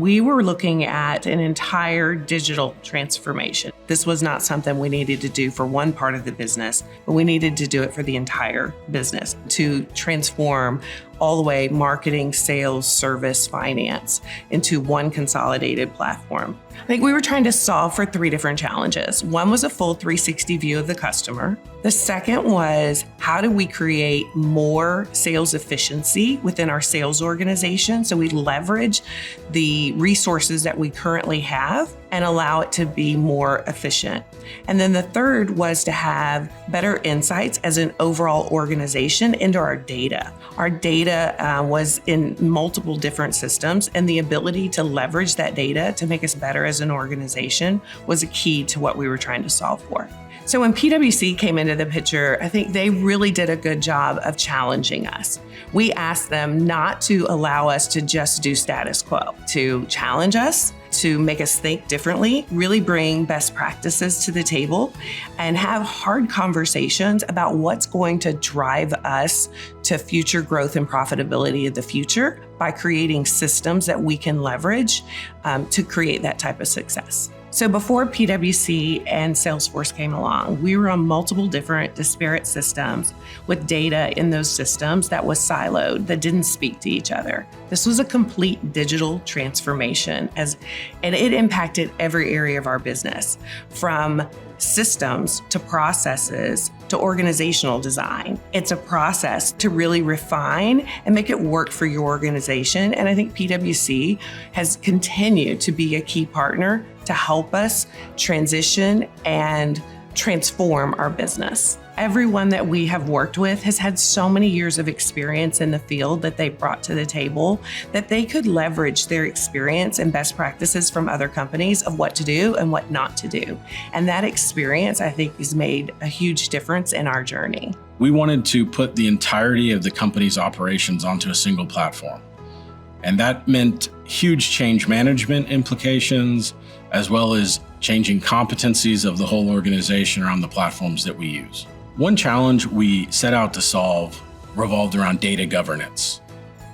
we were looking at an entire digital transformation. This was not something we needed to do for one part of the business, but we needed to do it for the entire business to transform all the way marketing, sales, service, finance into one consolidated platform. I think we were trying to solve for three different challenges. One was a full 360 view of the customer. The second was, how do we create more sales efficiency within our sales organization so we leverage the resources that we currently have and allow it to be more efficient. And then the third was to have better insights as an overall organization into our data. Our data was in multiple different systems, and the ability to leverage that data to make us better as an organization was a key to what we were trying to solve for. So when PwC came into the picture, I think they really did a good job of challenging us. We asked them not to allow us to just do status quo, to challenge us, to make us think differently, really bring best practices to the table, and have hard conversations about what's going to drive us to future growth and profitability of the future by creating systems that we can leverage to create that type of success. So before PwC and Salesforce came along, we were on multiple different disparate systems with data in those systems that was siloed, that didn't speak to each other. This was a complete digital transformation, and it impacted every area of our business, from systems to processes to organizational design. It's a process to really refine and make it work for your organization. And I think PwC has continued to be a key partner to help us transition and transform our business. Everyone that we have worked with has had so many years of experience in the field that they brought to the table that they could leverage their experience and best practices from other companies of what to do and what not to do. And that experience, I think, has made a huge difference in our journey. We wanted to put the entirety of the company's operations onto a single platform. And that meant huge change management implications, as well as changing competencies of the whole organization around the platforms that we use. One challenge we set out to solve revolved around data governance.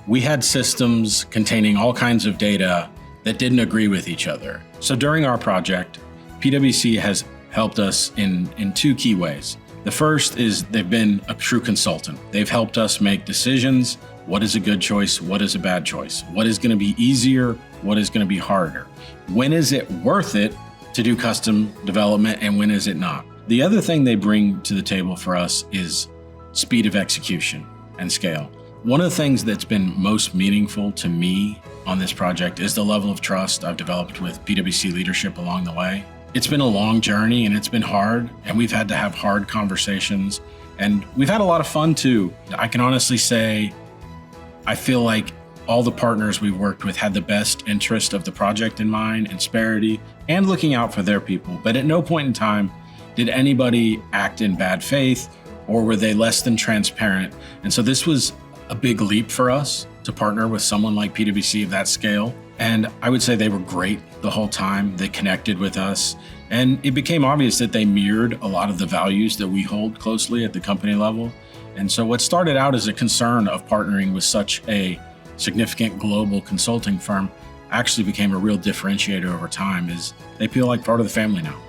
We had systems containing all kinds of data that didn't agree with each other. So during our project, PwC has helped us in two key ways. The first is they've been a true consultant. They've helped us make decisions. What is a good choice? What is a bad choice? What is going to be easier? What is going to be harder? When is it worth it to do custom development, and when is it not? The other thing they bring to the table for us is speed of execution and scale. One of the things that's been most meaningful to me on this project is the level of trust I've developed with PwC leadership along the way. It's been a long journey and it's been hard, and we've had to have hard conversations, and we've had a lot of fun too. I can honestly say, I feel like all the partners we've worked with had the best interest of the project in mind, Insperity, and looking out for their people. But at no point in time did anybody act in bad faith, or were they less than transparent. And so this was a big leap for us to partner with someone like PwC of that scale. And I would say they were great the whole time. They connected with us. And it became obvious that they mirrored a lot of the values that we hold closely at the company level. And so what started out as a concern of partnering with such a significant global consulting firm actually became a real differentiator over time, is they feel like part of the family now.